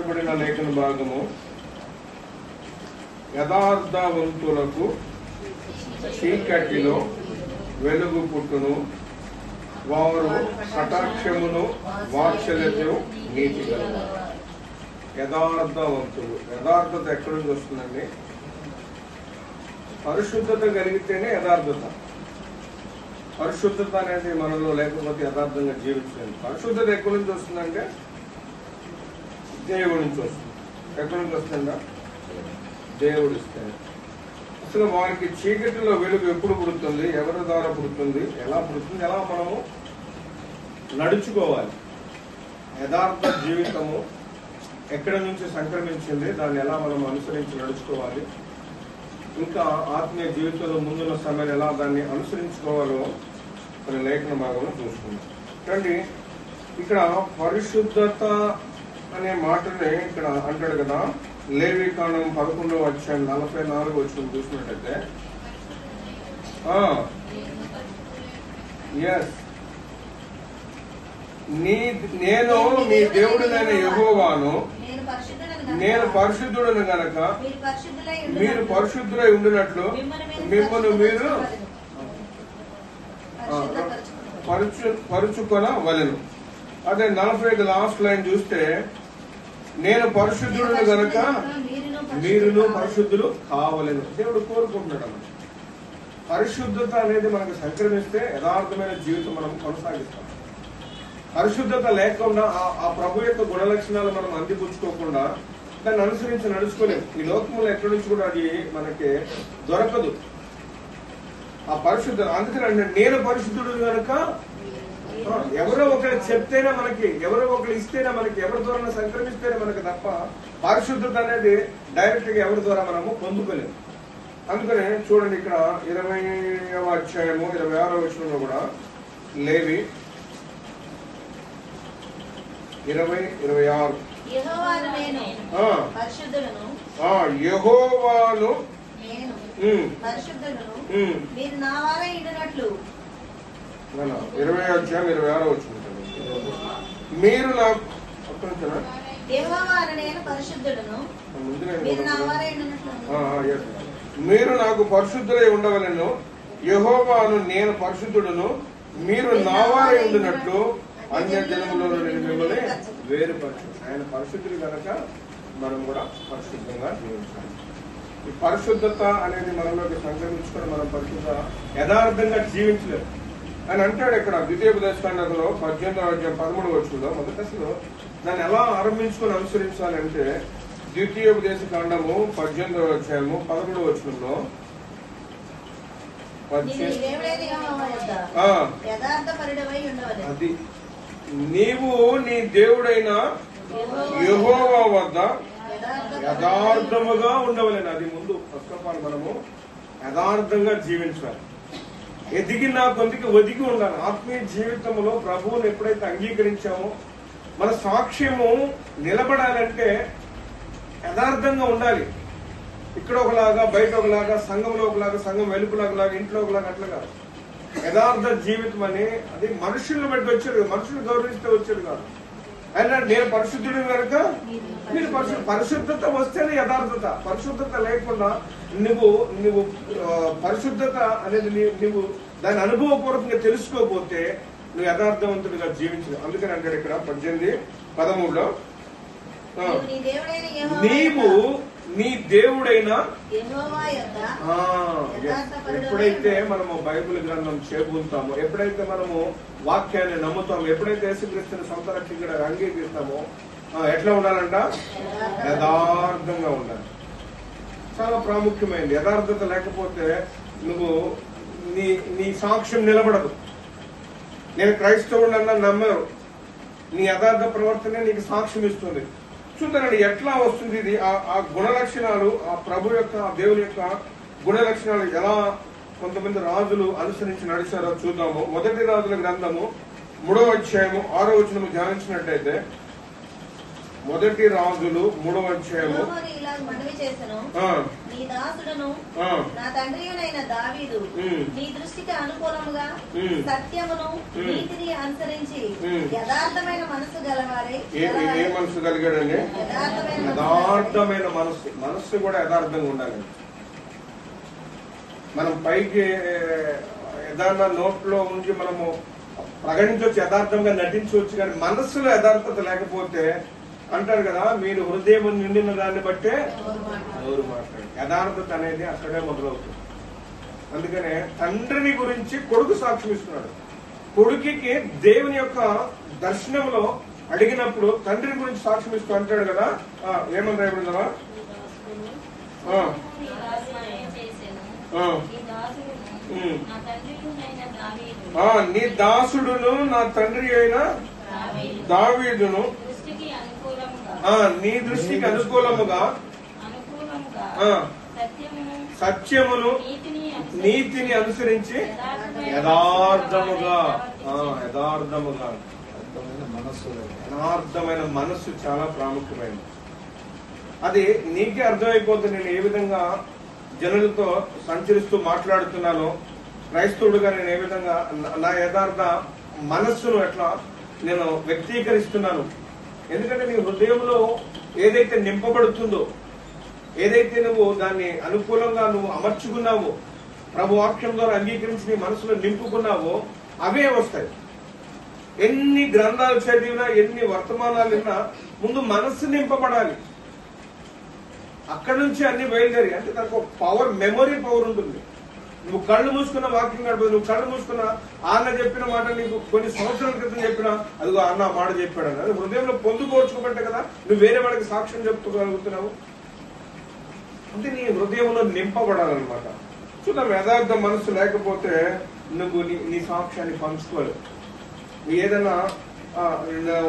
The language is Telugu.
చెప్పబడిన లేఖన భాగము, యథార్థవంతులకు చీకటిలో వెలుగు పుట్టును, వారు కటాక్షమును వాత్సల్యతను నీతి గలరు. యథార్థవంతులు, యథార్థత ఎక్కడి నుంచి వస్తుందండి? పరిశుద్ధత కలిగితేనే యథార్థత. పరిశుద్ధత అనేది మనలో లేకపోతే యథార్థంగా జీవించలేదు. పరిశుద్ధత ఎక్కడి నుంచి వస్తుందంటే దేవుడి నుంచి వస్తుంది. ఎక్కడి నుంచి వస్తుందా? దేవుడు ఇస్తాడు. అసలు వారికి చీకటిలో వెలుగు ఎప్పుడు పుడుతుంది, ఎవరి ద్వారా పుడుతుంది, ఎలా పుడుతుంది, ఎలా మనము నడుచుకోవాలి, యథార్థ జీవితము ఎక్కడి నుంచి సంక్రమించింది, దాన్ని ఎలా మనం అనుసరించి నడుచుకోవాలి, ఇంకా ఆత్మీయ జీవితంలో ముందున్న సమయం ఎలా దాన్ని అనుసరించుకోవాలో కొన్ని లేఖన భాగంలో చూసుకుందాం. కానీ ఇక్కడ పరిశుద్ధత అనే మాటని ఇక్కడ అంటాడు కదా, లేవికాండం 11వ అధ్యాయం 44 వచనం చూసినట్టయితే, నేను మీ దేవుడినైన యెహోవాను, నేను పరిశుద్ధుడను గనక మీరు పరిశుద్ధులై ఉండినట్లు మిమ్మల్ని మీరు పరుచుకొనవలెను. అదే 45 లాస్ట్ లైన్ చూస్తే, నేను పరిశుద్ధుడను గనక మీరును పరిశుద్ధులు కావలెను. దేవుడు కోరుకుంటున్నాడు అన్నమాట. పరిశుద్ధత అనేది మనకు సంక్రమిస్తే యథార్థమైన జీవితం మనం కొనసాగిస్తాం. పరిశుద్ధత లేకుండా ఆ ప్రభు యొక్క గుణ లక్షణాలు మనం అందిపుచ్చుకోకుండా దాన్ని అనుసరించి నడుచుకోలేము. ఈ లోకంలో ఎక్కడి నుంచి కూడా అది మనకి దొరకదు ఆ పరిశుద్ధత. అందుకని నేను పరిశుద్ధుడు కనుక ఎవరో ఒకరు చెప్తేనే మనకి, ఎవరో ఒకరు ఇస్తేనే మనకి, ఎవరి ద్వారా సంక్రమిస్తేనే మనకి తప్ప పరిశుద్ధత అనేది డైరెక్ట్ గా ఎవరి ద్వారా మనము పొందుకోలేము. అందుకనే చూడండి, ఇక్కడ 20వ అధ్యాయము 26వ వచనంలో కూడా లేవి 20:26 యెహోవాను మీరు నా వారై ఉండునట్లు. 20వ అధ్యాయం 26వ వచనం, మీరు నాకు మీరు నాకు పరిశుద్ధులై ఉండవలెను, యెహోవాను నేను పరిశుద్ధుడును, మీరు నా వారై ఉండునట్లు అన్య జనములలో మిమ్మల్ని వేరుపరచు. ఆయన పరిశుద్ధులు కనుక మనం కూడా పరిశుద్ధంగా జీవించాలి. ఈ పరిశుద్ధత అనేది మనలోకి సంక్రమించుకొని మనం పరిశుద్ధ యథార్థంగా జీవించలేదు అని అంటాడు. ఇక్కడ ద్వితీయోపదేశకాండంలో 18వ అధ్యాయం 13వ వచనంలో మొదటి అసలు దాన్ని ఎలా ఆరంభించుకొని అనుసరించాలంటే, ద్వితీయోపదేశకాండము 18వ అధ్యాయము 11వ వచనంలో, అది నీవు నీ దేవుడైన యెహోవా వద్ద యథార్థముగా ఉండవలేను. అది ముందు ఫస్ట్ ఆఫ్ ఆల్ మనము యథార్థంగా జీవించాలి. ఎదిగిన కొందికి ఒదిగి ఉండాలి. ఆత్మీయ జీవితంలో ప్రభువుని ఎప్పుడైతే అంగీకరించామో మన సాక్ష్యము నిలబడాలంటే యథార్థంగా ఉండాలి. ఇక్కడ ఒకలాగా, బయట ఒకలాగా, సంఘంలో ఒకలాగా, సంఘం వెలుపులాగా, ఇంట్లో ఒకలాగా, అట్లా కాదు. యథార్థ జీవితం అని అది మనుషులను బట్టి వచ్చాడు, మనుషులు గౌరవిస్తే వచ్చాడు కాదు. అయినా నేను పరిశుద్ధుడు కనుక మీరు పరిశుద్ధత వస్తేనే యథార్థత. పరిశుద్ధత లేకుండా నువ్వు పరిశుద్ధత అనేది నువ్వు దాని అనుభవపూర్వకంగా తెలుసుకోకపోతే నువ్వు యథార్థవంతుడిగా జీవించదు. అందుకని అంటాడు ఇక్కడ 18:13లో, నీవు నీ దేవుడైన ఎప్పుడైతే మనము బైబిల్ గ్రంథం చేకూరుతామో, ఎప్పుడైతే మనము వాక్యాన్ని నమ్ముతామో, ఎప్పుడైతే యేసుక్రీస్తుని సొంత రక్షకుడిగా అంగీకరిస్తామో ఎట్లా ఉండాలంట? యథార్థంగా ఉండాలి. చాలా ప్రాముఖ్యమైనది. యథార్థత లేకపోతే నువ్వు నీ సాక్ష్యం నిలబడదు. నేను క్రైస్తవుడు అన్న నమ్మరు. నీ యథార్థ ప్రవర్తనే నీకు సాక్ష్యం ఇస్తుంది. చూద్దానండి ఎట్లా వస్తుంది ఇది. ఆ గుణ లక్షణాలు, ఆ ప్రభు యొక్క, ఆ దేవుని యొక్క గుణ లక్షణాలు ఎలా కొంతమంది రాజులు అనుసరించి నడిచారో చూద్దాము. 1 రాజుల గ్రంథము 3వ అధ్యాయము 6వ వచనము ధ్యానించినట్టయితే, మొదటి రాజులు 3వ అధ్యాయము. ఇలా మనవి చేసెను, నీ దాసుడను నా తండ్రియునైన దావీదు నీ దృష్టికి అనుకూలముగా సత్యమును నీతిని అనుసరించి యథార్థమైన మనసు గలవారే. ఏ మనసు కలిగాడండి? యథార్థమైన మనస్సు. మనస్సు కూడా యథార్థంగా ఉండాలి. మనం పైకి ఏదన్నా నోట్లో ఉంచి మనము ప్రకటించవచ్చు, యథార్థంగా నటించవచ్చు, కానీ మనస్సులో యథార్థత లేకపోతే అంటారు కదా, మీరు హృదయం నిండిన దాన్ని బట్టే నోరు మాట్లాడు. యథార్థత అనేది అక్కడే మొదలవుతుంది. అందుకనే తండ్రిని గురించి కొడుకు సాక్ష్యం ఇస్తున్నాడు. కొడుకుకి దేవుని యొక్క దర్శనంలో అడిగినప్పుడు తండ్రిని గురించి సాక్ష్యం ఇస్తూ అంటాడు కదా, ఏమని రాయబడిందవా? నీ దాసుడును నా తండ్రి అయిన దావీదును నీ దృష్టికి అనుకూలముగా సత్యమును నీతిని అనుసరించి యథార్థముగా యథార్థమైన మనస్సు చాలా ప్రాముఖ్యమైనది. అది నీకే అర్థమైపోతుంది. నేను ఏ విధంగా జనులతో సంచరిస్తూ మాట్లాడుతున్నానో, క్రైస్తవుడుగా నేను ఏ విధంగా నా యథార్థ మనస్సును ఎట్లా నేను వ్యక్తీకరిస్తున్నాను. ఎందుకంటే నీ హృదయంలో ఏదైతే నింపబడుతుందో, ఏదైతే నువ్వు దాన్ని అనుకూలంగా నువ్వు అమర్చుకున్నావో, ప్రభు వాక్యం ద్వారా అంగీకరించి నీ మనసులో నింపుకున్నావో అవే వస్తాయి. ఎన్ని గ్రంథాలు చదివినా, ఎన్ని వర్తమానాలు విన్నా ముందు మనస్సు నింపబడాలి. అక్కడి నుంచి అన్ని బయలుదేరి, అంటే దానికి ఒక పవర్, మెమొరీ పవర్ ఉంటుంది. నువ్వు కళ్ళు మూసుకున్న వాక్యం గడపదు. నువ్వు కళ్ళు మూసుకున్న అన్న చెప్పిన మాట నీకు కొన్ని సంవత్సరాల క్రితం చెప్పినా అదిగో అన్న మాట చెప్పాడు అని అది హృదయంలో పొందుకోవచ్చుకోబట్టే కదా నువ్వు వేరే వాళ్ళకి సాక్ష్యం చెప్పుకోగలుగుతున్నావు. అంటే నీ హృదయంలో నింపబడాలన్నమాట. చూద్దాం, యథార్థ మనసు లేకపోతే నువ్వు నీ సాక్ష్యాన్ని పంచుకోలేవు. ఏదైనా